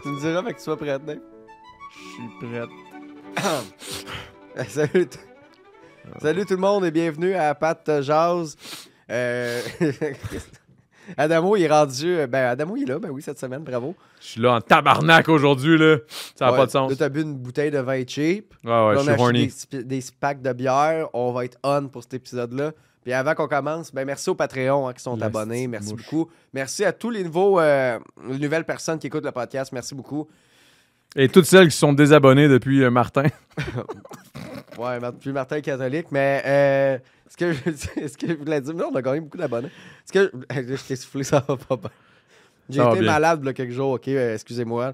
Tu me diras, fait que tu sois prête, Dave? Je suis prête. Salut, salut tout le monde et bienvenue à Pat Jazz. Adamo, il est rendu. Adamo, il est là, ben oui, cette semaine, bravo. Je suis là en tabarnak aujourd'hui, là. Ça n'a Ouais, pas de sens. Là, t'as bu une bouteille de vin cheap. Ouais, Là, je on suis a acheté horny. des packs de bière. On va être on pour cet épisode-là. Puis avant qu'on commence, ben merci aux Patreons qui sont La abonnés. petite Merci mouche. beaucoup. Merci à tous les nouvelles personnes qui écoutent le podcast. Merci beaucoup. Et toutes celles qui sont désabonnées depuis Martin. Ouais, puis Martin est catholique, mais ce que je voulais dire, non, on a gagné beaucoup d'abonnés. Je t'ai soufflé, ça va pas bien. J'ai Ça va été bien. malade il y a quelques jours, ok, excusez-moi.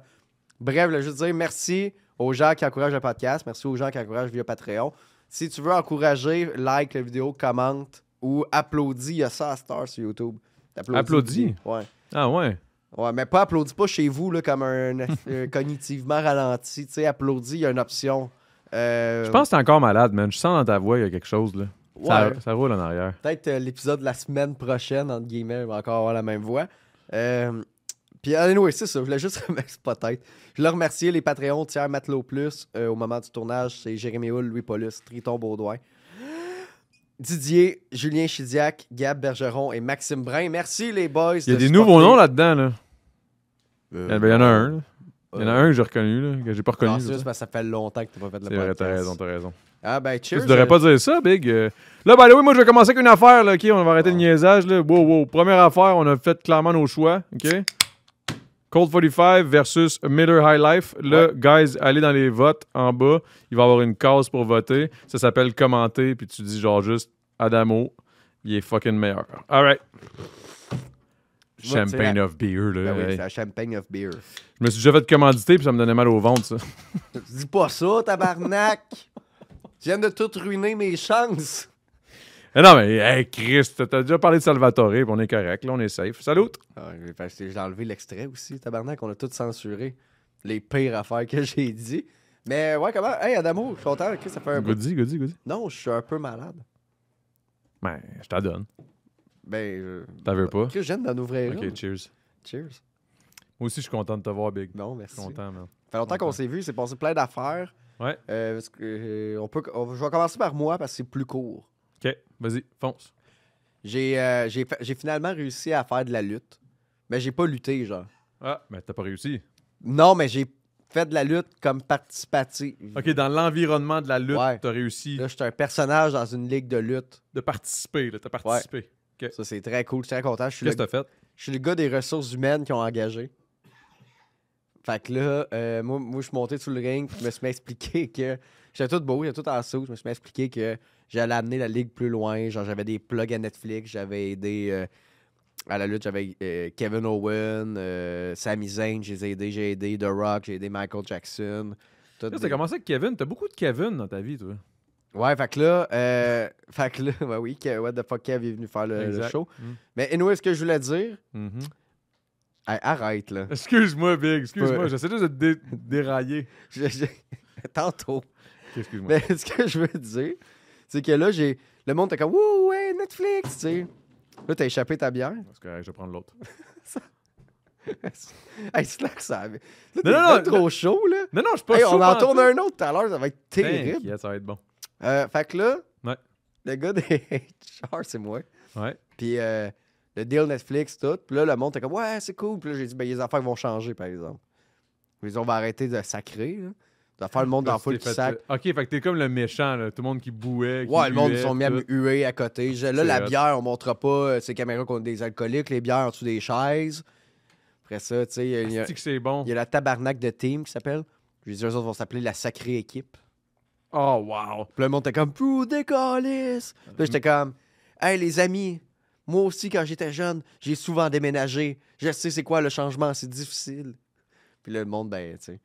Bref, je voulais juste dire merci aux gens qui encouragent le podcast, merci aux gens qui encouragent via Patreon. Si tu veux encourager, like la vidéo, commente ou applaudis, il y a ça à Star sur YouTube. Applaudis? Ouais. Ah ouais. Ouais, mais pas applaudis pas chez vous là, comme un cognitivement ralenti. Tu sais, applaudis, il y a une option. Je pense que t'es encore malade, man. Je sens dans ta voix, il y a quelque chose, là. Ouais. Ça roule en arrière. Peut-être l'épisode de la semaine prochaine, entre guillemets, va encore avoir la même voix. Puis, anyway, c'est ça. Je voulais juste remercier, peut-être. Je voulais remercier les Patreons tiers Matelot Plus au moment du tournage. C'est Jérémy Hull, Louis Paulus, Triton Baudouin, Didier, Julien Chidiac, Gab Bergeron et Maxime Brun. Merci, les boys. Il y a des nouveaux noms là-dedans, là. Il y en a un, là. Il y en a un que j'ai reconnu, là, que j'ai pas reconnu. Non, c'est c'est juste ça. parce que ça fait longtemps que tu n'as pas fait le C'est vrai, podcast. t'as raison. Ah, ben, cheers. Tu devrais pas dire ça, Big. Là, ben oui, moi, je vais commencer avec une affaire, là, OK? On va arrêter le niaisage, là. Wow. Première affaire, on a fait clairement nos choix, OK? Colt 45 versus Miller High Life. Là, guys, allez dans les votes en bas. Il va y avoir une case pour voter. Ça s'appelle commenter, puis tu dis genre juste Adamo, il est fucking meilleur. All right. Champagne of beer, là. Ben oui, hey. c'est la champagne of beer. Je me suis déjà fait commanditer, puis ça me donnait mal au ventre, ça. Dis pas ça, tabarnak! Je viens de tout ruiner mes chances. Eh non, mais, hey, Chris, t'as déjà parlé de Salvatore, puis on est correct, là, on est safe. Salut! Ah, j'ai enlevé l'extrait aussi, tabarnak, on a tout censuré. Les pires affaires que j'ai dit. Mais ouais, comment? Hey, Adamo, je suis content, ok, ça fait un bout. Goody. Non, je suis un peu malade. Ben, je t'en donne. Ben, T'en veux pas? que je viens d'en ouvrir une. Ok, cheers. Cheers. Moi aussi, je suis content de te voir, Big. Non, Je merci. suis content, man. Ça fait longtemps qu'on s'est vu, c'est passé plein d'affaires. Ouais. Parce que, je vais commencer par moi parce que c'est plus court. Ok, vas-y, fonce. J'ai finalement réussi à faire de la lutte. Mais j'ai pas lutté, genre. Ah, ben, t'as pas réussi. Non, mais j'ai fait de la lutte comme participative. Ok, dans l'environnement de la lutte, Ouais. t'as réussi Là, je suis un personnage dans une ligue de lutte. de participer, là. T'as participé. Ok. Ça, c'est très cool. Je suis très content. Je suis Qu'est-ce le, que t'as fait? je suis le gars des ressources humaines qui ont engagé. Fait que là, moi, je suis monté sur le ring. Je me suis expliqué que j'étais tout beau, j'étais tout en sauce. Je me suis expliqué que j'allais amener la ligue plus loin. Genre, j'avais des plugs à Netflix. J'avais aidé à la lutte. J'avais Kevin Owen, Sami Zayn. J'ai aidé The Rock. J'ai aidé Michael Jackson. Tout Là, des- t'as commencé avec Kevin. T'as beaucoup de Kevin dans ta vie, toi. Ouais, fait que là, ben oui, What the fuck Kev est venu faire le Exact. show. Mm. Mais anyway, ce que je voulais dire, Mhm. hey, arrête là. Excuse-moi, Big. Excuse-moi. Ouais. J'essaie juste de te dérailler. Tantôt. Ok, excuse-moi. Mais ce que je veux dire, c'est que là, le monde était comme, wouh, ouais, Netflix, tu sais. Là, t'as échappé ta bière. C'est correct, je vais prendre l'autre. Hey, Slack, ça avait. Là, t'es Non, bien non, trop chaud, là. Non, je suis pas Hey, chaud on en pantoute. tourne un autre tout à l'heure, ça va être terrible. T'inquiète, ça va être bon. Fait que là, Ouais. le gars des HR, c'est moi. Ouais. Puis le deal Netflix, tout. Puis là, le monde était comme, ouais, c'est cool. Puis là, j'ai dit, ben, les affaires vont changer, par exemple. Ils disent, on va arrêter de sacrer, là. De faire le monde dans la foule qui sac. Ok, fait que t'es comme le méchant, là. Tout le monde qui bouait. Ouais, le monde, ils huait, sont mis à me tout. huer à côté. Là, C'est la hot. bière, on montrera pas ces caméras contre des alcooliques, les bières en dessous des chaises. Après ça, tu sais, il y a Asti que c'est bon. la tabarnak de team qui s'appelle. Je dis, eux autres vont s'appeler la sacrée équipe. Oh, wow. Puis là, le monde était comme, pouh, décalisse. Puis là, j'étais comme, hey, les amis, moi aussi, quand j'étais jeune, j'ai souvent déménagé. Je sais c'est quoi le changement, c'est difficile. Puis là, le monde, ben, tu sais.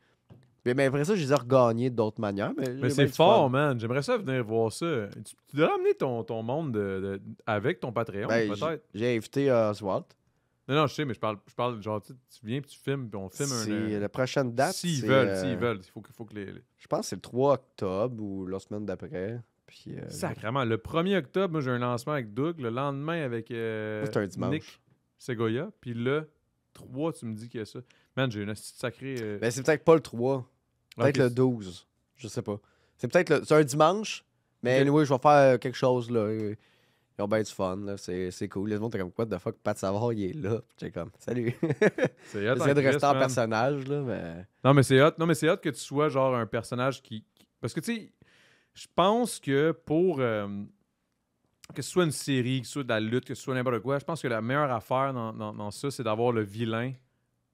Mais après ça, je les ai regagnés d'autres manières. Mais Mais c'est fort, man. J'aimerais ça venir voir ça. Tu devrais amener ton monde avec ton Patreon, Ben, peut-être. j'ai invité Oswald. Non, je sais, mais je parle genre, tu viens puis tu filmes, puis on filme C'est la prochaine date. S'ils c'est, veulent, il faut que Je pense que c'est le 3 octobre ou la semaine d'après. Puis, Sacrément. Le 1er octobre, moi, j'ai un lancement avec Doug. Le lendemain, avec moi, c'est un dimanche. Nick Segoya. Puis le 3, tu me dis qu'il y a ça. Man, j'ai une sacrée... Ben, c'est peut-être pas le 3. Peut-être Ok. le 12. Je sais pas. C'est peut-être c'est un dimanche. Mais Ok. anyway, je vais faire quelque chose, là. Ils ont bien du fun, là. C'est cool. Les gens, t'es comme, what the fuck, Pat Savard, il est là. J'étais comme, salut. C'est hot, J'essaie de en rester en Christ, man. personnage, là, mais... Non, mais c'est hot. Non, mais c'est hot que tu sois genre un personnage Parce que, tu sais, je pense que pour... que ce soit une série, que ce soit de la lutte, que ce soit n'importe quoi, je pense que la meilleure affaire dans ça, c'est d'avoir le vilain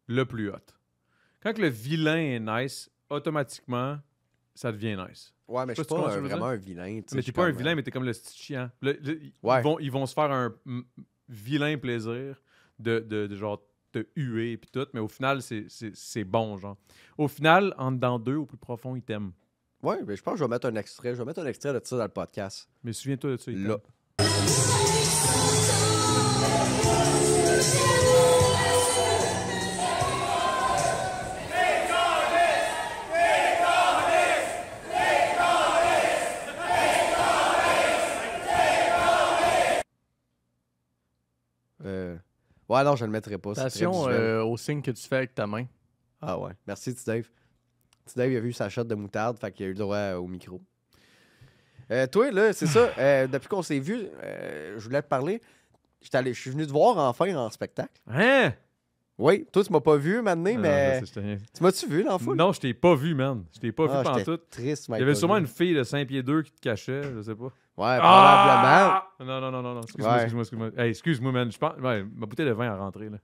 le plus hot. Quand le vilain est nice, automatiquement, ça devient nice. Ouais, mais je suis Je sais pas si tu comprends pas ce que je veux vraiment un vilain. Mais t'es pas un vilain, mais t'es comme le petit chiant. Ouais. Ils vont se faire un vilain plaisir de genre te huer puis tout, mais au final, c'est bon, genre. Au final, en dedans d'eux, au plus profond, ils t'aiment. Ouais, mais je pense que je vais mettre un extrait. Je vais mettre un extrait de ça dans le podcast. Mais souviens-toi de ça, ils Là. t'aiment. Ouais, non, je le mettrai pas. C'est très Attention visuel. au signe que tu fais avec ta main. Ah ouais. Merci, petit Dave. Petit Dave, il a vu sa shot de moutarde, fait qu'il a eu le droit au micro. Toi, là, c'est ça. Depuis qu'on s'est vu, je voulais te parler. Je suis venu te voir enfin en spectacle. Hein? Oui, toi, tu m'as pas vu maintenant, Non, mais. je sais, Tu m'as-tu vu dans la foule? Non, je t'ai pas vu, man. Je t'ai pas Ah, vu j'étais pantoute. triste, Il y avait sûrement une fille de 5 pieds 2 qui te cachait, je sais pas. Ouais, probablement. Ah! Non. Excuse-moi, Ouais. excuse-moi. Hey, excuse-moi, man. Je pense... Ouais, ma bouteille de vin a rentré, là.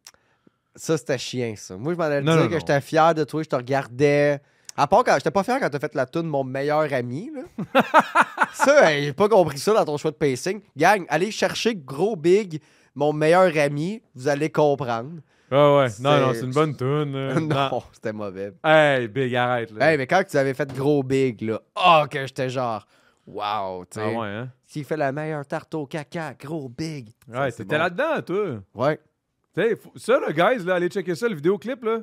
Ça, c'était chiant, ça. Moi, je m'en allais te Non, dire non, que non. j'étais fier de toi, je te regardais. À part quand j'étais pas fier quand t'as fait la toune Mon meilleur ami, là. Ça, j'ai pas compris ça dans ton choix de pacing. Gang, allez chercher Gros Big, Mon meilleur ami, vous allez comprendre. Ah ouais. Non, C'est- c'est une bonne toune. Non, c'était mauvais. Hey, Big, arrête, là. Hey, mais quand tu avais fait Gros Big, là, oh, que j'étais genre, wow, tu sais. Ah ouais, hein? S'il fait la meilleure tarte au caca, Gros Big. Ça, Ouais, c'est t'étais bon. là-dedans, toi. Ouais. Tu sais, ça, là, guys, là, allez checker ça, le vidéoclip, là.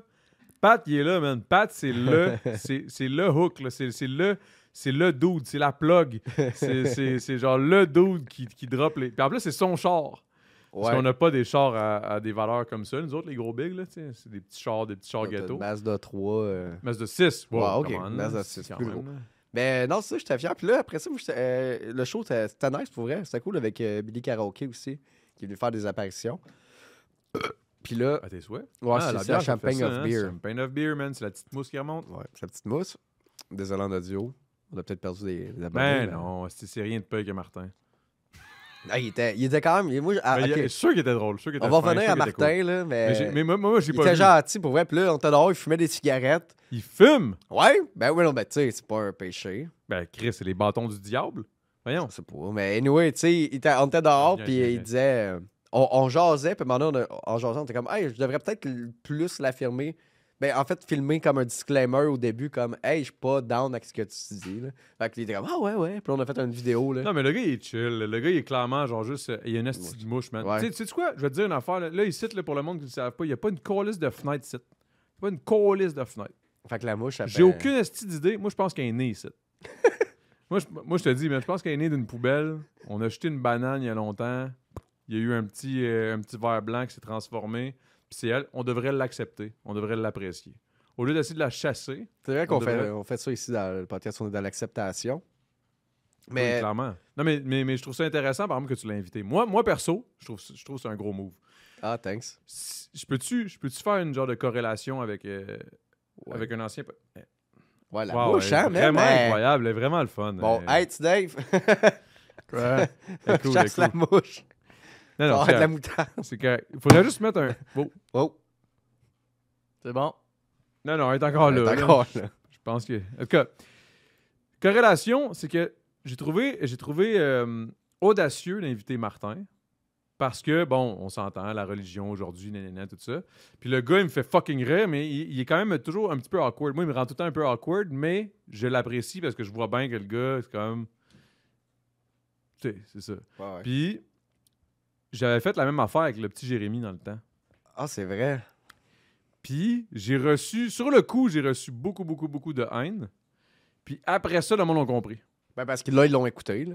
Pat, il est là, man. Pat, c'est le... c'est le hook, là. C'est le dude, c'est la plug. C'est genre le dude qui drop les... Puis en plus, c'est son char. Parce Ouais. qu'on n'a pas des chars à des valeurs comme ça. Nous autres, les gros bigs, là, tu sais, c'est des petits chars T'as une gâteaux. Mazda 3. Mazda 6. Wow, Ouais, ok. come on, Mazda là, 6, c'est plus quand gros. même, là. Mais non, c'est ça, j'étais fier. Puis là, après ça, moi, le show, c'était nice pour vrai. C'était cool avec Billy Karaoke aussi, qui est venu faire des apparitions. Puis là, À tes souhaits. ouais, Ah, c'est la la bière, ça Champagne fait ça, of hein. Beer. Champagne of Beer, man. C'est la petite mousse qui remonte. Ouais, c'est la petite mousse. Désolé en audio. On a peut-être perdu des abonnés. Ben mais- non, c'est rien de pire que Martin. Ah, il était quand même. Moi, Ben, ok. je suis sûr qu'il était drôle. Je suis sûr qu'il On était va fin, je revenir suis à sûr qu'il était Martin, là, cool. mais. Mais moi, j'ai il pas était vu. gentil pour vrai. Puis là, on était dehors, il fumait des cigarettes. Il fume. Ouais, ben oui, non, ben tu sais, c'est pas un péché. Ben, Chris, c'est les bâtons du diable. Voyons. Je sais pas. Mais anyway, tu sais, on était dehors, Yeah, puis yeah, il yeah. disait. On jasait, puis maintenant, en jasant, on était comme, hey, je devrais peut-être plus l'affirmer. Ben, en fait, filmer comme un disclaimer au début, comme, hey, je suis pas down avec ce que tu dis. Là. Fait qu'il était comme, ah ouais. Puis on a fait une vidéo, là. Non, mais le gars, il est chill. Le gars, il est clairement, genre, juste. Il y a une astuce de mouche, man. Ouais. Tu sais quoi? Je vais te dire une affaire. Là, ici, là, pour le monde qui ne le savent pas, il n'y a pas une coalice de fenêtres ici. Il n'y a pas une coalice de fenêtres. Fait que la mouche, elle J'ai aucune astuce d'idée. Moi, je pense qu'elle est née ici. moi, je te dis, mais je pense qu'elle est née d'une poubelle. On a jeté une banane il y a longtemps. Il y a eu un petit verre blanc qui s'est transformé. Puis c'est elle. On devrait l'accepter. On devrait l'apprécier. Au lieu d'essayer de la chasser. C'est vrai qu'on on devrait- on fait ça ici dans le podcast, on est dans l'acceptation. Oui, Mais. clairement. Non, mais je trouve ça intéressant, par exemple, que tu l'as invité. Moi perso, je trouve que c'est un gros move. Ah, thanks. Je peux-tu faire une genre de corrélation avec, avec un ancien... Ouais, la Wow, mouche, elle est hein, vraiment même. incroyable, elle est vraiment le fun. Bon, hey, tu Dave, Ouais. Elle est cool, elle est chasse la cool. mouche. Non, non, Ça va c'est être la correct. moutarde. C'est correct. Il faudrait juste mettre un... Oh. Oh, C'est bon. Non, elle est encore là. t'es là. encore là. Je pense que... En tout cas, corrélation, c'est que j'ai trouvé audacieux d'inviter Martin. Parce que, bon, on s'entend, la religion aujourd'hui, nanana, tout ça. Puis le gars, il me fait fucking rire, mais il est quand même toujours un petit peu awkward. Moi, il me rend tout le temps un peu awkward, mais je l'apprécie parce que je vois bien que le gars, c'est comme... Tu sais, c'est ça. Ouais, ouais. Puis, j'avais fait la même affaire avec le petit Jérémy dans le temps. Ah, c'est vrai. Puis, sur le coup, j'ai reçu beaucoup, beaucoup, beaucoup de haine. Puis après ça, le monde l'a compris. Ben, parce que là, ils l'ont écouté, là.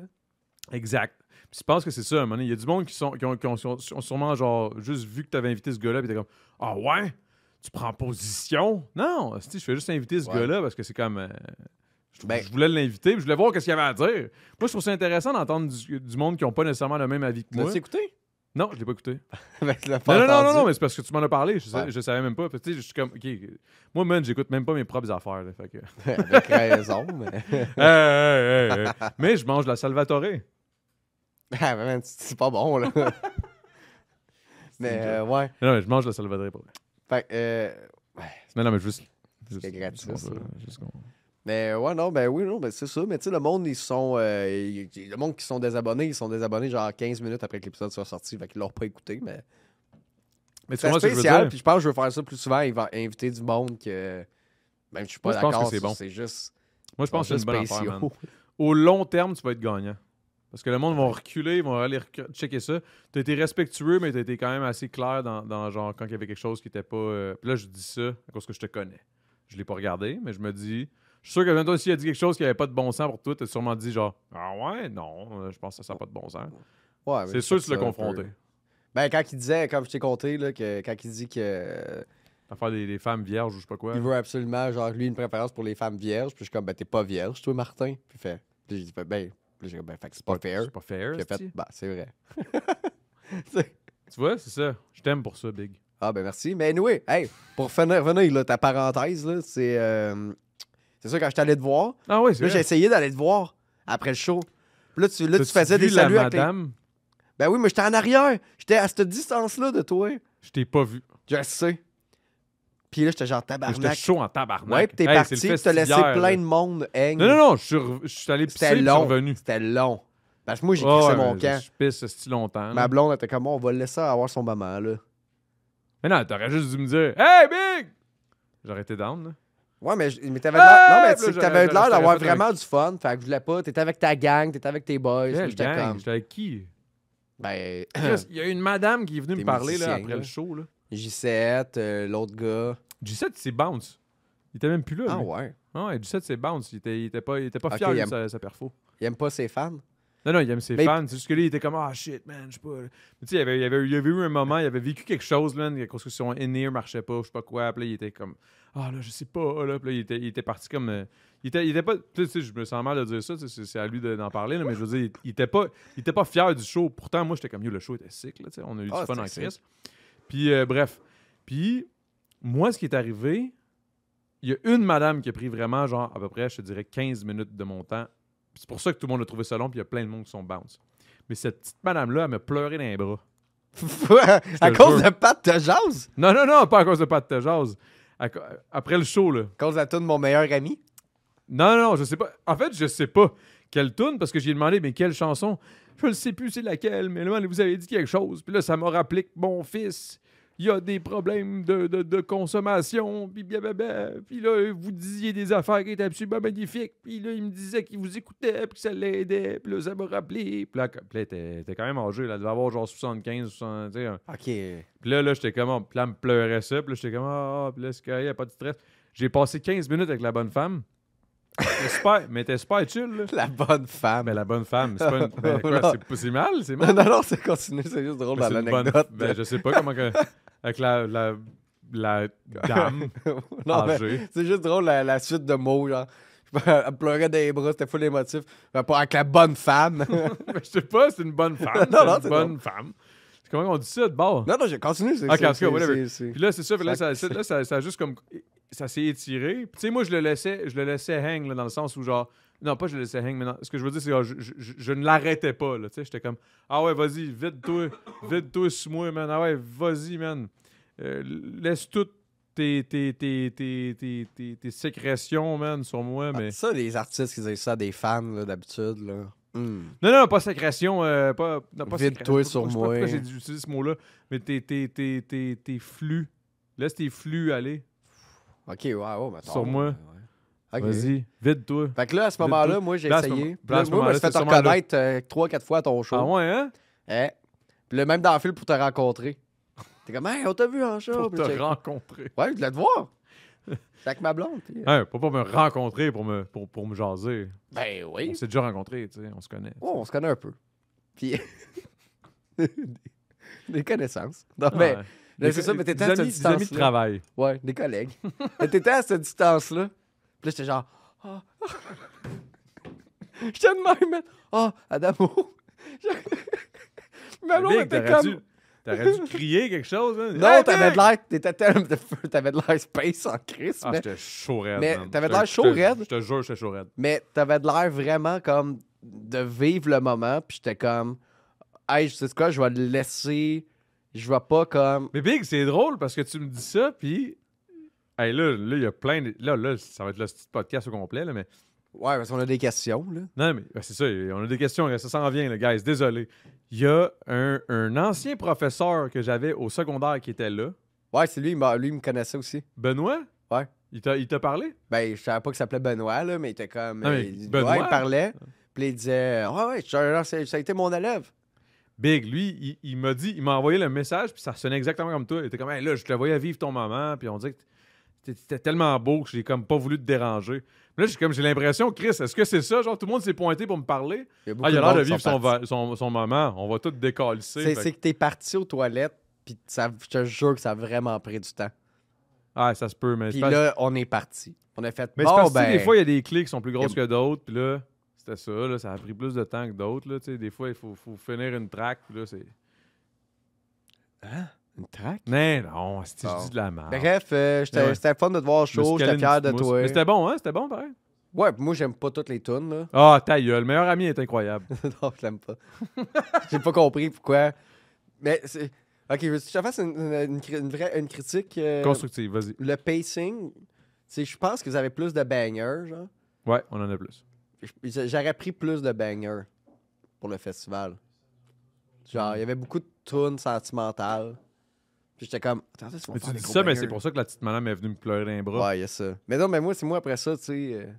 Exact. Puis je pense que c'est ça, à un moment donné. Il y a du monde qui ont sûrement, genre, juste vu que tu avais invité ce gars-là, puis t'es comme, ah ouais? Tu prends position? Non, je fais juste inviter ce Ouais. gars-là parce que c'est comme. Ben- Je voulais l'inviter, puis je voulais voir ce qu'il avait à dire. Moi, je trouve ça intéressant d'entendre du monde qui n'ont pas nécessairement le même avis que moi. L'as-tu écouté? Non, je l'ai pas écouté. Ben, tu l'as pas Non, entendu. non, mais c'est parce que tu m'en as parlé. Ouais. Je savais même pas. Fait que, tu sais, je suis comme, OK. Moi, man, j'écoute même pas mes propres affaires. Là, fait que... Avec raison, mais... Hey. Mais je mange de la Salvatore. Ah, mais man, c'est pas bon, là. Mais, ouais. Non, mais je mange de la Salvatore. Pour vrai. Fait que, Non, mais juste. C'est gratis, ça. juste qu'on- mais, ouais, non, ben oui, non, ben c'est ça. Mais, tu sais, le monde, ils sont... le monde qui sont désabonnés, ils sont désabonnés genre 15 minutes après que l'épisode soit sorti. Fait qu'ils l'ont pas écouté, mais... Mais tu C'est vois ce que je veux spécial, dire? puis je pense que je veux faire ça plus souvent. Il va inviter du monde que... Même je suis pas Moi, je pense d'accord, que c'est bon. c'est juste... Moi, je pense que c'est une bonne spéciaux. affaire, man. Au long terme, tu vas être gagnant. Parce que le monde va reculer, ils vont aller checker ça. Tu as été respectueux, mais tu as été quand même assez clair dans genre quand il y avait quelque chose qui était pas. Puis là, je dis ça à cause que je te connais. Je l'ai pas regardé, mais je me dis. Je suis sûr que même toi, s'il a dit quelque chose qui avait pas de bon sens pour toi, tu as sûrement dit genre ah ouais, non, je pense que ça n'a pas de bon sens. Ouais, mais C'est sûr que tu l'as ça un confronté. peu. Ben, quand il disait, comme je t'ai compté, là, que quand il dit que Affaire des femmes vierges ou je sais pas quoi. il veut absolument, genre, lui, une préférence pour les femmes vierges, puis je suis comme, ben, t'es pas vierge, toi, Martin. Puis il fait, puis j'ai dit, ben, puis j'ai dit, ben, fait que c'est pas fair. C'est pas fair. Puis il a fait, esti. ben, c'est vrai. Tu vois, c'est ça. Je t'aime pour ça, Big. Ah, ben, merci. Mais anyway, hey, pour revenir, là, ta parenthèse, là, c'est ça, quand je t'allais te voir, Ah ouais, c'est là, j'ai vrai. essayé d'aller te voir après le show. Puis là, tu T'as-tu faisais vu des la saluts avec les... madame? Ben oui, mais j'étais en arrière. J'étais à cette distance-là de toi. Je t'ai pas vu. Je sais. Puis là, j'étais genre J'étais tabarnak. chaud en tabarnak. Ouais, puis t'es Hey, parti, c'est le puis t'as laissé festivière, plein là. de monde hang. Non, je suis allé pisser C'était puis je suis long. revenu. C'était long. Parce que moi, j'ai Ah crissé ouais, mon mais camp. Je pisse si longtemps. là. Ma blonde était comme, on va le laisser avoir son moment, là. Mais non, t'aurais juste dû me dire Hey, Big! J'aurais été down, là. Ouais, mais t'avais l'air... Non, mais tu sais que Là, t'avais j'aurais l'air d'avoir fait vraiment du fun. Fait que je voulais pas. T'étais avec ta gang, t'étais avec tes boys. puis Quelle J'étais gang? comme... J'étais avec qui? Ben... Chris, Il y a une madame qui est venue Des me parler là, musiciens, après là. le show. Là. J7, l'autre gars. G7, c'est Bounce. Il était même plus là. Ah lui. ouais. Ah ouais, G7, c'est Bounce. Il était pas Ok, fier il de aime- sa perfo. Il aime pas ses fans. Non, il aime ses Mais- fans. C'est juste que là, il était comme Ah shit, man, je sais pas. Mais tu sais, il avait eu un moment, il avait vécu quelque chose, là, la construction in-ear marchait pas, je sais pas quoi. Puis là, il était comme Ah là, je sais pas. Là, puis là, il était parti comme. Il était pas. Tu sais, je me sens mal de dire ça, tu sais, c'est à lui d'en parler, là, mais je veux dire, il était pas fier du show. Pourtant, moi, j'étais comme Yo, le show était sick, là, tu sais, on a eu Ah, du fun en c'était crise. Puis, bref. Puis, moi, ce qui est arrivé, il y a une madame qui a pris vraiment, genre, à peu près, je te dirais, 15 minutes de mon temps. Puis c'est pour ça que tout le monde a trouvé ça long, puis il y a plein de monde qui sont bounce. Mais cette petite madame-là, elle m'a pleuré dans les bras. À le cause jure. de Pat de jazz? Non, pas à cause de Pat de Jazz. Après le show, là. À cause de la tune de mon meilleur ami? Non, je sais pas. En fait, je sais pas quelle tune, parce que j'ai demandé, mais quelle chanson? Je ne sais plus c'est laquelle, mais là, vous avez dit quelque chose. Puis là, ça m'a rappelé que mon fils, il a des problèmes de consommation, puis blablabla. Puis là, vous disiez des affaires qui étaient absolument magnifiques. Puis là, il me disait qu'il vous écoutait, puis que ça l'aidait. Puis là, ça m'a rappelé. Puis là, t'es quand même âgé, là, il devait avoir genre 75, 60, tu sais, OK. Puis là, j'étais comme, puis là, elle me pleurait ça. Puis là, j'étais comme, puis là, c'est correct, y a pas de stress. J'ai passé 15 minutes avec la bonne femme. Mais t'es super chill, là. La bonne femme. Mais la bonne femme, c'est pas une. Ben, quoi, Non. c'est mal, c'est Non, mal. non, c'est continué, c'est juste drôle Mais dans c'est une bonne. l'anecdote. Ben, je sais pas comment que. Avec la dame Non, mais âgée. c'est juste drôle la suite de mots, genre. Elle me pleurait dans les bras, c'était full émotif. Pas avec la bonne femme. Ben, je sais pas, c'est une bonne femme. Non, non, c'est c'est une bonne femme. Comment on dit ça de bord? Non, j'ai continué. C'est, Ok, c'est, en tout cas, whatever. c'est- Puis là, c'est ça. Puis là, Ça- ça a juste comme. Ça s'est étiré. Puis tu sais, moi, je le laissais hang, là, dans le sens où, genre. Non, pas je le laissais hang, mais non, ce que je veux dire, c'est que je ne l'arrêtais pas, là. Tu sais, j'étais comme. Ah ouais, vas-y, vide-toi sous moi, man. Ah ouais, vas-y, man. Laisse toutes tes sécrétions, man, sur moi, mais. Ça, les artistes qui disent ça à des fans, là, d'habitude, là. Non, pas sécrétion, pas Vide-toi sécrétion. sur Je sais pas moi. pourquoi j'ai utilisé ce mot-là, mais tes flux. Laisse tes flux aller. OK, ouais, mettons. Sur moi. Ouais. OK. Vas-y, vide-toi. Fait que là, à ce moment-là, moi, j'ai Là, à ce essayé. moment- Puis là, à là, ce moi, je me moment-là, suis fait c'est te sûrement là. reconnaître 3-4 fois à ton show. Ah ouais, hein? Eh. Puis là, même dans le fil pour te rencontrer. T'es comme, hey, on t'a vu en show. Pour Puis te j'étais- rencontrer. Ouais, je voulais te voir. C'est avec ma blonde. Puis... Pas pour me rencontrer, pour me jaser. Ben oui. On s'est déjà rencontrés, tu sais, on se connaît. Oh, on se connaît un peu. Puis. des connaissances. Non, Ah, mais. ouais. Là, c'est ça, mais t'étais à cette des amis de distance-là. travail. Ouais, des collègues. Mais t'étais à cette distance-là. Puis là, j'étais genre. Ah. J'étais de même, man. Ah, Adamo. Ma blonde Big, était t'aurais comme. t'aurais dû crier quelque chose. Hein? Non, Hey, t'avais Big! de l'air. T'étais tellement de feu. T'avais de l'air space en crise. Ah, mais j'étais chaud raide. mais man. t'avais Je l'air te- chaud je te- raide. Je te jure, j'étais chaud raide. Mais t'avais de l'air vraiment comme de vivre le moment. Puis j'étais comme. Hey, je sais quoi, je vais le laisser. Je vais pas comme. Mais Big, c'est drôle parce que tu me dis ça, puis. Hey, là, il y a plein de. Là, ça va être le petit podcast au complet, là, mais. Ouais, parce qu'on a des questions, là. Non, mais c'est ça, on a des questions, là, ça s'en vient, là, guys, désolé. Il y a un ancien professeur que j'avais au secondaire qui était là. Ouais, c'est lui, lui, il me connaissait aussi. Benoît? Ouais. Il t'a parlé? Ben, je savais pas qu'il s'appelait Benoît, là, mais il était comme. Ah, mais Benoît? Ouais, il parlait. Puis il disait, ouais, ça a été mon élève. Big, lui, il m'a dit, il m'a envoyé le message, puis ça sonnait exactement comme toi. Il était comme, hey, là, je te voyais vivre ton moment, puis on dirait que t'étais tellement beau que j'ai comme pas voulu te déranger. Mais là, j'ai l'impression, Chris, est-ce que c'est ça? Genre, tout le monde s'est pointé pour me parler. Il Ah, il a l'air de monde qui vivre sont partis. son moment. On va tout décalisser. C'est que t'es parti aux toilettes, puis je te jure que ça a vraiment pris du temps. Ah, ça se peut, mais Puis c'est parce- là, on est parti. On a fait. mais c'est Bon, parce que tu sais, ben. des fois, il y a des clés qui sont plus grosses que d'autres, puis là, c'était ça, là, ça a pris plus de temps que d'autres, là, tu sais, des fois, il faut finir une track, puis là, c'est... Hein? Une traque? Non, c'est Bon. je dis de la merde. Bref, Ouais. c'était fun de te voir Je me suis chaud, calé j'étais une fier de petite mousse. toi. Mais c'était bon, hein? C'était bon, pareil. Ouais, puis moi, j'aime pas toutes les tunes, là. Ah, ta gueule, le meilleur ami est incroyable. Non, je l'aime pas. J'ai pas compris pourquoi. Mais c'est. Ok, je te fasse une critique. Constructive, vas-y. Le pacing, je pense que vous avez plus de bangers, genre. Ouais, on en a plus. J'aurais pris plus de bangers pour le festival. Genre, il y avait beaucoup de tunes sentimentales. Puis j'étais comme, attendez, Mais tu dis ça, mais c'est pour ça que la petite madame est venue me pleurer dans les bras. Ouais, il y a ça. Mais non, mais moi, c'est moi après ça, tu sais.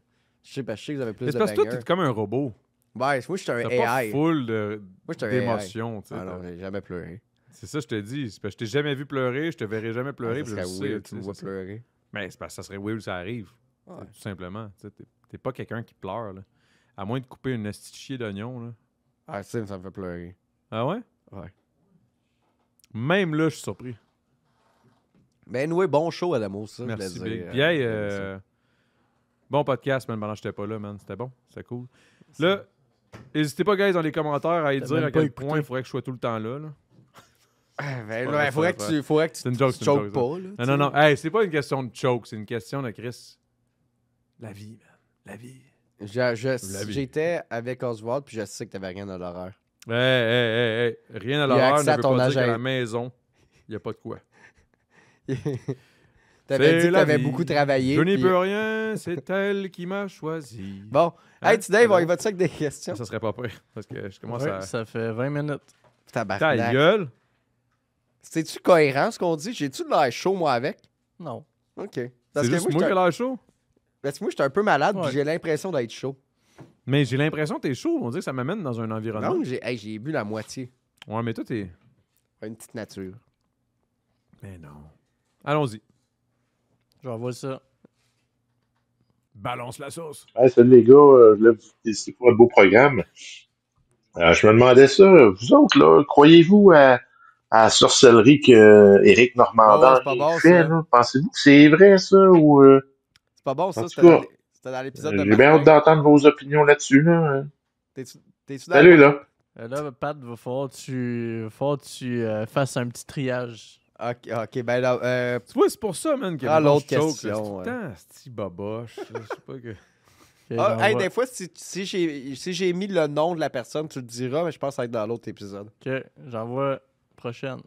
Je sais que vous avez plus Mais de c'est parce que toi, bangers. t'es comme un robot. Ouais, moi, j'étais un T'as pas AI. full Moi, j'étais un AI. d'émotions, tu sais. Ah non, j'ai jamais pleuré. C'est ça, je te dis. C'est parce que je t'ai jamais vu pleurer, je te verrai jamais pleurer. Ah, puis ça je serait sais, weird, tu tu me sais, vois c'est ça. pleurer. Mais c'est parce que ça serait weird, ça arrive. Ouais. Tout simplement. Tu sais, t'es pas quelqu'un qui pleure, là. À moins de couper une esti chier d'oignon, là. Ah, ça me fait pleurer. Ah ouais? Ouais. Même là, je suis surpris. Mais anyway, bon show, Adamo, ça. je Merci, voulais Big. dire, Puis, hey, je voulais dire bon podcast, man, pendant que j'étais pas là, man. C'était bon, c'était cool. Là, n'hésitez pas, guys, dans les commentaires à y T'as dire même à pas quel écouté. point il faudrait que je sois tout le temps là. ça. Ben, Ouais, il faudrait que tu C'est une joke, c'est une choques joke, pas, là. Non, non, non. Hey, c'est pas une question de choke, c'est une question de Chris. La vie, man. La vie. Je- J'étais avec Oswald, puis je sais que t'avais rien à l'horreur. Hey. Rien à Il y a l'horreur accès ne à veut ton pas dire qu'à agent. la maison, il n'y a pas de quoi. T'avais C'est dit que la t'avais vie. beaucoup travaillé. Je n'y puis- peux rien, c'est elle qui m'a choisi. Bon. Hein? Hey, tu Dave, Allô? il va-tu avec des questions? Ça serait pas prêt, parce que je commence Ouais, à... ça fait 20 minutes. Ta Tabarnak. gueule! C'est-tu cohérent ce qu'on dit? J'ai-tu de l'air chaud, moi, avec? Non. OK. C'est Parce que juste moi, moi qui j'étais ai l'air chaud? parce que moi, j'étais un peu malade, puis Ouais. j'ai l'impression d'être chaud. Mais j'ai l'impression que t'es chaud. On dirait que ça m'amène dans un environnement. Non, j'ai bu la moitié. Ouais, mais toi, t'es... Une petite nature. Mais non. Allons-y. J'envoie ça. Balance la sauce. Hey, salut les gars, je voulais vous féliciter pour un beau programme. Je me demandais ça, vous autres, là, croyez-vous à la sorcellerie que Éric Ouais, Normandin c'est pas bon, fait, ça. là? Pensez-vous que c'est vrai, ça, ou... C'est pas bon, ça. En tout C'était dans cas, c'était dans l'épisode de j'ai bien hâte Martin. d'entendre vos opinions là-dessus, là. T'es-tu Salut, d'accord? là. Là, Pat, va falloir que tu fasses un petit triage. OK, ben là, Tu vois, c'est pour ça, man, que Ah, mettons, l'autre je choke, question, là, c'est tout ouais. le temps, c'est boboche. là, je sais pas que... Ok, hey, j'envoie. des fois, si j'ai mis le nom de la personne, tu le diras, mais je pense que ça va être dans l'autre épisode. Ok, j'envoie prochaine.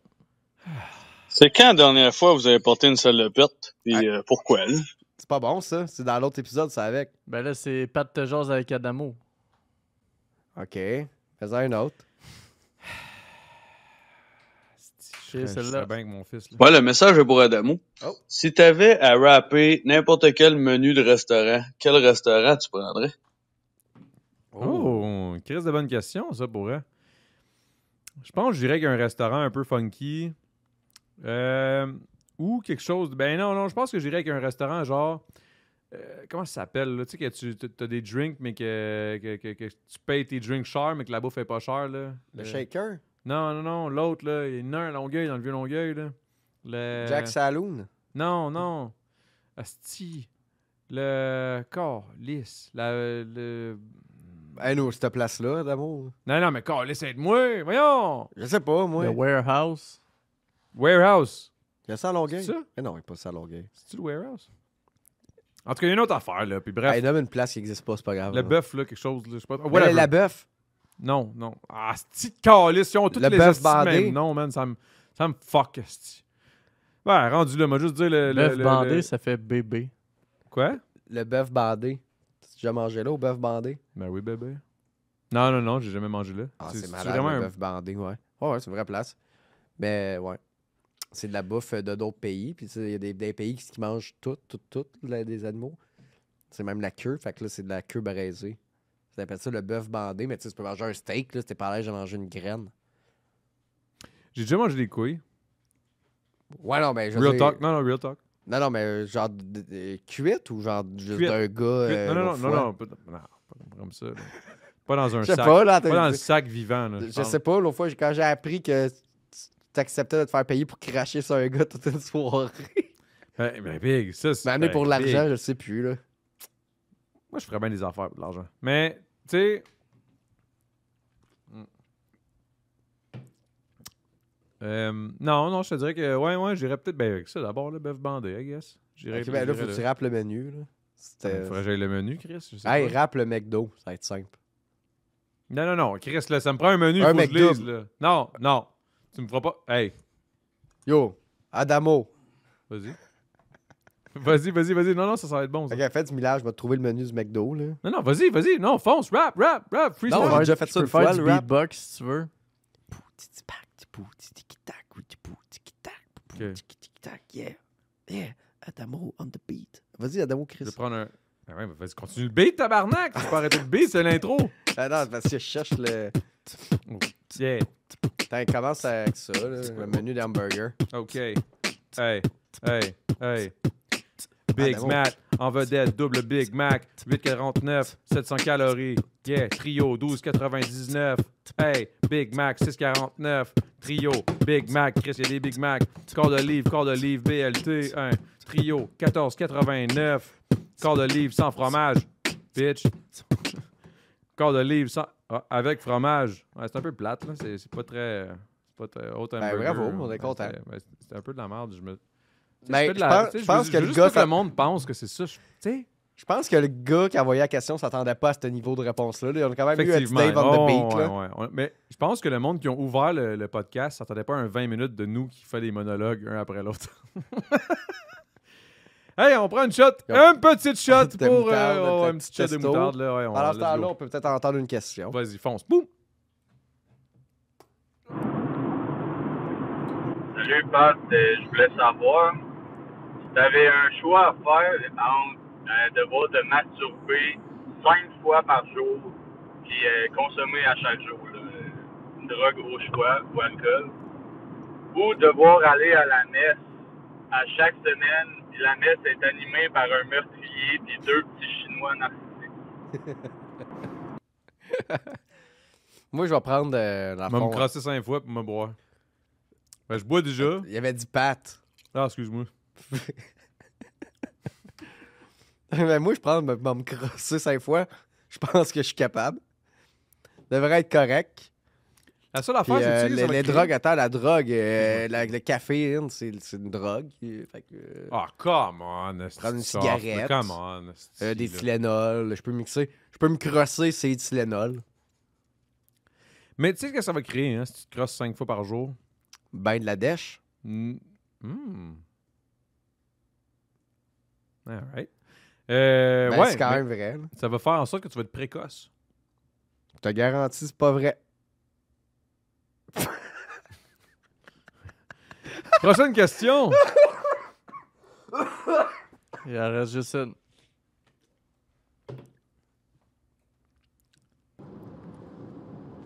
C'est quand la dernière fois vous avez porté une salopette? Puis pourquoi? Là? C'est pas bon, ça. C'est dans l'autre épisode, c'est avec. Ben là, c'est Pat te jase avec Adamo. OK. Fais-en un autre. Je celle-là. serais bien avec mon fils. Là. Ouais, le message est pour Adamo. Oh. Si t'avais à rapper n'importe quel menu de restaurant, quel restaurant tu prendrais? Oh, une crise de bonne question, ça, pour vrai. Je pense que je dirais qu'un restaurant un peu funky, Ou quelque chose... Ben non, je pense que j'irais avec un restaurant genre... comment ça s'appelle, là? Tu sais que tu as des drinks, mais que tu payes tes drinks cher, mais que la bouffe est pas chère, là. Le shaker? Non, l'autre, là. Il y en a un à Longueuil, dans le vieux Longueuil, là. Jack Saloon? Non. Asti. Le corps, lisse. Hey, nous, cette place-là, d'amour. Non, mais corps, lisse, aide-moi. Voyons. Je sais pas, moi. Le Warehouse. Warehouse. Il y a ça à Longueuil? C'est ça? Eh non, il n'y a pas ça à Longueuil. C'est-tu le Warehouse? En tout cas, il y a une autre affaire, là. Puis bref, Hey, nomme une place qui n'existe pas, c'est pas grave. le là. bœuf, là, quelque chose, là. Je sais pas. Mais Whatever. la bœuf. Non. Ah, asti de calice. Ils ont toutes Le les bœuf asti bandé. même. Non, man, ça me fuck, asti. Ouais, rendu là, m'a juste dire le... Bœuf bandé, ça fait bébé. Quoi? Le bœuf bandé. Tu as déjà mangé là, au bœuf bandé? Ben oui, bébé. Non, j'ai jamais mangé là. Ah, c'est malade, vraiment le un... bœuf bandé, ouais. Ouais, c'est une vraie place. Mais, ouais. C'est de la bouffe de d'autres pays. Puis, il y a des pays qui mangent tout, des animaux. C'est même la queue. Fait que là, c'est de la queue braisée. Ça appelle ça le bœuf bandé. Mais tu sais, tu peux manger un steak, là, si t'es pas à l'aise de manger une graine. J'ai déjà mangé des couilles. Ouais, non, mais je veux Real dire- talk. Non, real talk. Non, mais genre cuite ou genre juste Cuite. d'un gars. non, l'autre fois? pas comme ça. Là. Pas dans un Je sais sac. pas, là. Pas dans le sac vivant. Là, Je sais pas, l'autre fois, quand j'ai appris que t'acceptais de te faire payer pour cracher sur un gars toute une soirée. Ben, big, ça, c'est... Mais année pour big. l'argent, je sais plus, là. Moi, je ferais bien des affaires pour de l'argent. Mais, tu sais... non, je te dirais que... Ouais, j'irais peut-être... Ben, avec ça, d'abord, le bœuf bandé, I guess. J'irais... Ok, ben là, faut que tu rappes le menu, là. Faudrait que j'aille le menu, Chris. Je sais Hey, pas. rappe le McDo, ça va être simple. Non, Chris, là, ça me prend un menu, Un faut que je lise, McDouble. là. Non. Tu me feras pas... Hey, Yo, Adamo. vas-y. Vas-y. Non, ça va être bon, ça. Ok, fais du millage, je vais te trouver le menu du McDo, là. Non, vas-y. Non, fonce, rap, freestyle. Non, j'ai déjà fait Tu ça peux une faire fois, du le rap. beatbox si tu veux. Yeah, Adamo on the beat. Vas-y, Adamo, Je Chris. vais prendre un... Ah ouais, vas-y, continue le beat, tabarnak! Tu peux arrêter le beat, c'est l'intro! Ah non, parce que je cherche le... Yeah, Attends, commence avec ça, là, le menu d'hamburger. OK. Hey. Big Adamo. Mac, en vedette, double Big Mac, 8,49, 700 calories. Yeah, trio, 12,99. Hey, Big Mac, 6,49. Trio, Big Mac, Chris, il y a des Big Mac. Corps d'olive, BLT, 1. Trio, 14,89. Corps d'olive sans fromage. Bitch. Corps d'olive sans... Ah, avec fromage. Ouais, c'est un peu plate, là. C'est pas très... C'est pas très haut hamburger. bravo, on est content. C'est un peu de la merde. Mais je pense que le gars... le monde pense que c'est ça. Tu sais? Je pense que le gars qui a envoyé la question s'attendait pas à ce niveau de réponse-là. Là. On a quand même eu un petit Effectivement. Dave on the beat. Là. Ouais. Mais je pense que le monde qui ont ouvert le podcast s'attendait pas à un 20 minutes de nous qui fait des monologues un après l'autre. Hey, on prend une shot. Une petite shot De pour... moutarde, une petite shot de pesto. moutarde. Là. Ouais, Pendant ce let's temps-là, go. on peut peut-être entendre une question. Vas-y, fonce. Boum! Salut Pat, je voulais savoir si tu avais un choix à faire entre devoir te masturber 5 fois par jour puis consommer à chaque jour là, une drogue au choix ou alcool, ou devoir aller à la messe à chaque semaine puis la messe est animée par un meurtrier puis 2 petits Chinois narcissiques. Moi, je vais prendre la Je vais me crosser 5 fois pour me boire. Ben, je bois déjà. Il y avait dit Pat. Ah, excuse-moi. Mais moi, je prends me crosser 5 fois. Je pense que je suis capable. Devrait être correct. La seule Puis, affaire, c'est que ça va les créer- drogues, attends, la drogue, le caféine, c'est une drogue. Fait que, Ah, come on. Prendre une soft, cigarette. Come on. des Tylenol, je peux mixer. Je peux me crosser ces Tylenol. Mais tu sais ce que ça va créer, hein, si tu te crosses 5 fois par jour? Ben de la dèche. All right. Ben, ouais, c'est quand mais même vrai. là. ça va faire en sorte que tu vas être précoce. Je te garantis, c'est pas vrai. Prochaine question. Il en reste juste une.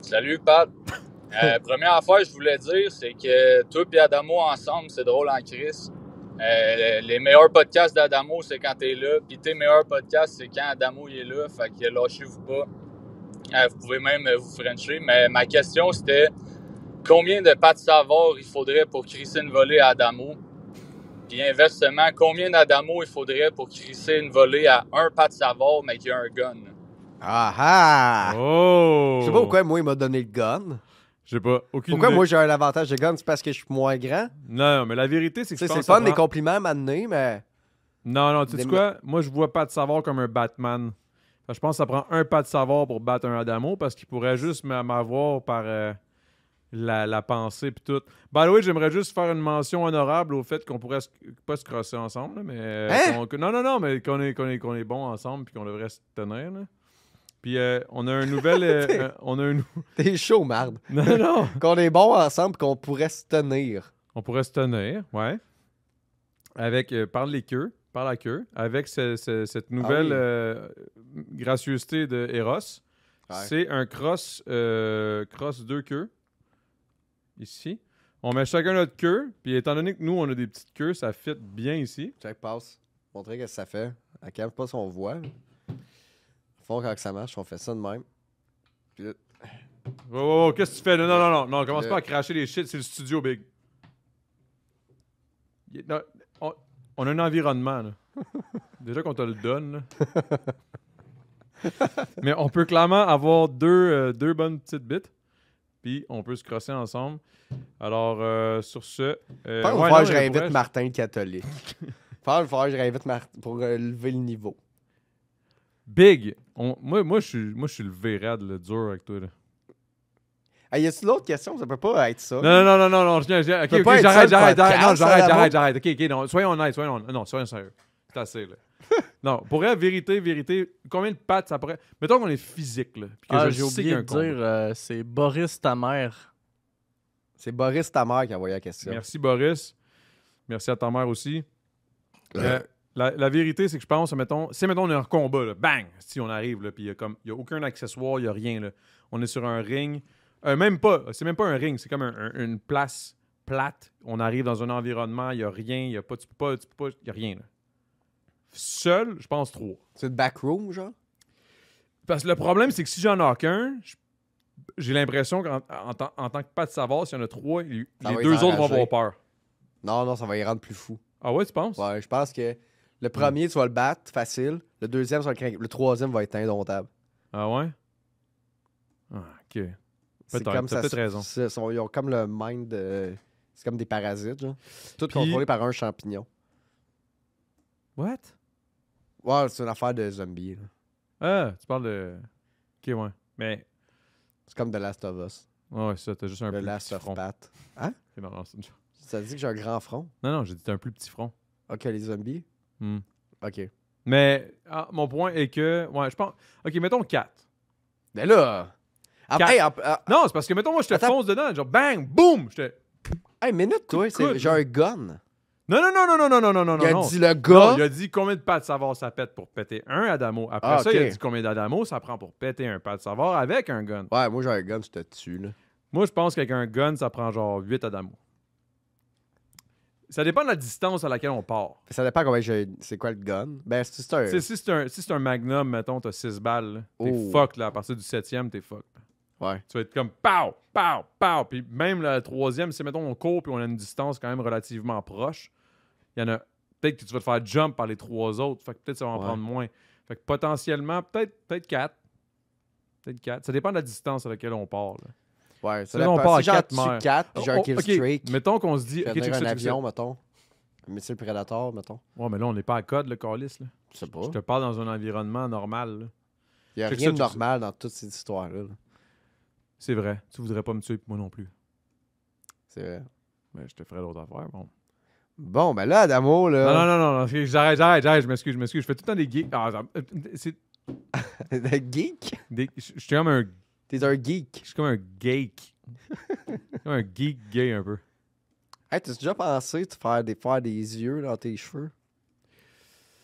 Salut Pat. Première affaire, je voulais dire, c'est que toi et Adamo ensemble, c'est drôle en crise. Les meilleurs podcasts d'Adamo, c'est quand t'es là. Puis tes meilleurs podcasts, c'est quand Adamo il est là. Fait que lâchez-vous pas. Vous pouvez même vous frencher. Mais ma question, c'était combien de Pat Savard il faudrait pour crisser une volée à Adamo? Puis inversement, combien d'Adamo il faudrait pour crisser une volée à un Pat Savard, mais qui a un gun? Ah ah! Oh! Je sais pas pourquoi moi, il m'a donné le gun. Je sais pas. Aucune Pourquoi idée. moi, j'ai un avantage de gun? C'est parce que je suis moins grand? Non, mais la vérité, c'est que Tu sais, je c'est pense fun que des ça prend- compliments à m'amener, mais... Non, tu sais Des- quoi? Moi, je vois pas de savoir comme un Batman. Fait que je pense que ça prend un pas de savoir pour battre un Adamo parce qu'il pourrait juste m'avoir par la pensée pis tout. By the way, j'aimerais juste faire une mention honorable au fait qu'on pourrait pas se crosser ensemble, là, mais... Hein? Non, mais qu'on est bons ensemble puis qu'on devrait se tenir, là. Puis on a un nouvel... on a un... T'es chaud, marde. Non. Qu'on est bons ensemble, qu'on pourrait se tenir. On pourrait se tenir, ouais. Avec, par la queue, avec cette nouvelle gracieuseté de Eros. Ouais. C'est un cross 2 queues, ici. On met chacun notre queue, puis étant donné que nous, on a des petites queues, ça fit bien ici. Check, passe. Montrer ce que ça fait. À quel pas si on voit. Au fond, quand ça marche, on fait ça de même. Puis là, Oh, qu'est-ce que tu fais? Non, commence pas à cracher les shit, c'est le studio, Big. Non, on a un environnement, là. Déjà qu'on te le donne, là. Mais on peut clairement avoir deux bonnes petites bits, puis on peut se crosser ensemble. Alors, sur ce... il va falloir que je réinvite Martin le catholique. Il va falloir que je réinvite Martin pour lever le niveau. Big! Moi, je suis levé raide, là, dur avec toi, là. Hey, y a-t-il d'autres questions? Ça peut pas être ça. Non, ok, peut pas être ça, le j'arrête, podcast, j'arrête, ok, non, soyons honnêtes, soyons sérieux. C'est assez, là. Non, pour vrai, vérité, combien de pattes ça pourrait... Mettons qu'on est physique, là, puis que je J'ai sais qu'il y oublié a un de combat. dire, c'est Boris ta mère. C'est Boris ta mère qui a envoyé la question. Merci, Boris. Merci à ta mère aussi. La vérité, c'est que je pense, mettons on est en combat, là, bang, si on arrive, là, puis il y a aucun accessoire, il y a rien, là. On est sur un ring, même pas, c'est même pas un ring, c'est comme une place plate. On arrive dans un environnement, il y a rien, il y a pas, il y a rien, là. Seul, je pense 3. C'est le backroom, genre? Parce que le problème, c'est que si j'en ai qu'un, j'ai l'impression qu'en tant que pas de savoir, s'il y en a 3, les Ça va 2 les autres vont enrager. avoir peur. Non, ça va y rendre plus fou. Ah ouais, tu penses? Ouais, je pense que le premier, tu vas le battre, facile. Le deuxième, tu vas le craquer. Le troisième va être indomptable. Ah ouais? Ah, ok. C'est Peut-être, comme t'as ça. peut-être raison. Ils ont comme le mind de... C'est comme des parasites, genre. Tout Puis- contrôlé par un champignon. What? Ouais, c'est une affaire de zombies. là. Ah, tu parles de... Ok, ouais. Mais... C'est comme The Last of Us. Ouais, ça, t'as juste un The plus Last petit of front. Pat. Ok, non, c'est une joke. Ça dit que j'ai un grand front? Non, j'ai dit t'as un plus petit front. Ok, les zombies? Hmm. Ok. Mais mon point est que... Ouais, je pense... Ok, mettons 4. Mais là... Quatre. Non, c'est parce que, mettons, moi, je te Attends. fonce dedans, genre, bang, boum! Hey, minute, toi, Écoute, j'ai un gun. Non. Il a dit le Non, gars. il a dit combien de pattes savoir ça pète pour péter un Adamo. Après Ah, ça, ok. il a dit combien d'Adamo ça prend pour péter un pas de savoir avec un gun. Ouais, moi j'ai un gun, je te tue, là. Moi, je pense qu'avec un gun, ça prend genre 8 Adamo. Ça dépend de la distance à laquelle on part. Ça dépend combien j'ai. C'est quoi le gun? Ben, c'est un. Si c'est un Magnum, mettons, t'as 6 balles, là, t'es Oh. fuck, là. À partir du 7e, t'es fuck. Ouais. Tu vas être comme pow, pow, pow. Puis même le 3e, si mettons on court puis on a une distance quand même relativement proche, il y en a. Peut-être que tu vas te faire jump par les 3 autres. Fait que peut-être ça va en Ouais. prendre moins. Fait que potentiellement, peut-être 4. Peut-être 4. Ça dépend de la distance à laquelle on part. Là. Ouais, ça Là, on dépend. part à Si j'en quatre tue mères. 4, puis j'ai un Oh, kill ok, streak. mettons qu'on se dit. Je Ok, vais check un ça, check ça. avion, mettons. Un missile Predator, mettons. Ouais, mais là, on n'est pas à code, le calice. Là. Je sais pas. Je te parle dans un environnement normal. Là. Il y a check rien ça, de check ça. normal dans toute cette histoire-là. là. C'est vrai. Tu voudrais pas me tuer, puis moi non plus. C'est vrai. Mais je te ferais d'autres affaires. Bon. Bon, ben là, Adamo, là. Non. J'arrête. Je m'excuse. Je fais tout le temps des geeks. C'est Le geek? je suis comme un. T'es un geek. Je suis comme un geek. Comme un geek gay un peu. Hey, t'as déjà pensé de faire des yeux dans tes cheveux?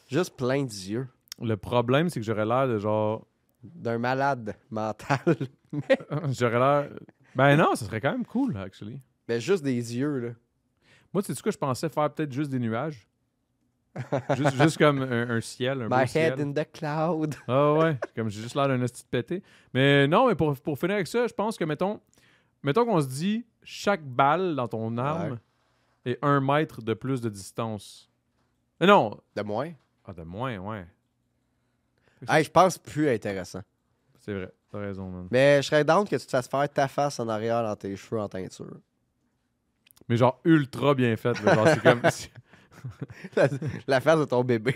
Juste plein d'yeux. Le problème, c'est que j'aurais l'air de genre. D'un malade mental. J'aurais l'air. Ben non, ça serait quand même cool, actually. Mais juste des yeux, là. Moi, tu sais ce que je pensais faire peut-être juste des nuages. juste comme un ciel, un beau My ciel. head in the cloud. Ah ouais, comme j'ai juste l'air d'un hostie de pété. Mais non, mais pour finir avec ça, je pense que, mettons qu'on se dit, chaque balle dans ton arme est 1 mètre de plus de distance. Non! De moins. Ah, de moins, ouais. Hey, je pense plus intéressant. C'est vrai, t'as raison, man. Mais je serais down que tu te fasses faire ta face en arrière dans tes cheveux en teinture. Mais genre ultra bien fait. Là. Genre, c'est comme... La face de ton bébé.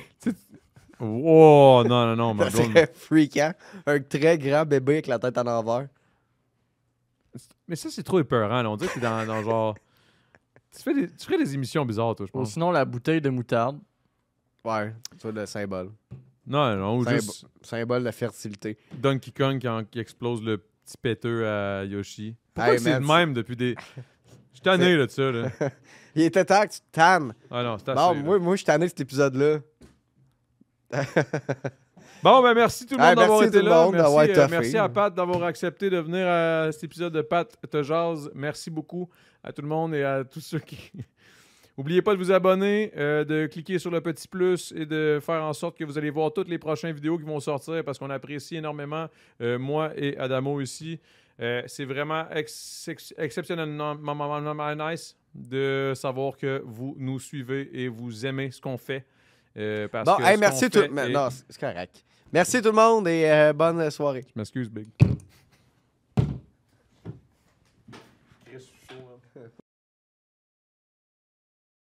Oh, non, ma Ça blonde... serait freakant. Un très grand bébé avec la tête en envers. Mais ça, c'est trop épeurant. Là. On dirait que t'es dans genre... Tu ferais des émissions bizarres, toi, je Ou pense. sinon, la bouteille de moutarde. Ouais, c'est le symbole. Non, ou juste Symbole de fertilité. Donkey Kong qui explose le petit péteux à Yoshi. Pourquoi Hey, que c'est man, le même depuis des... Je suis tanné, là, de ça, là. Il était temps que tu te tannes. Ah non, c'est assez. Bon, là. moi je suis tanné de cet épisode-là. Bon, ben merci tout le monde d'avoir merci été tout le là. monde d'avoir Merci, toffé. merci à Pat d'avoir accepté de venir à cet épisode de Pat te jase. Merci beaucoup à tout le monde et à tous ceux qui... N'oubliez pas de vous abonner, de cliquer sur le petit plus et de faire en sorte que vous allez voir toutes les prochaines vidéos qui vont sortir parce qu'on apprécie énormément, moi et Adamo ici. C'est vraiment exceptionnellement nice de savoir que vous nous suivez et vous aimez ce qu'on fait. Parce Bon, que hey, ce merci qu'on tout. fait est- Non, c'est correct. Merci tout le monde et bonne soirée. Je m'excuse, Big.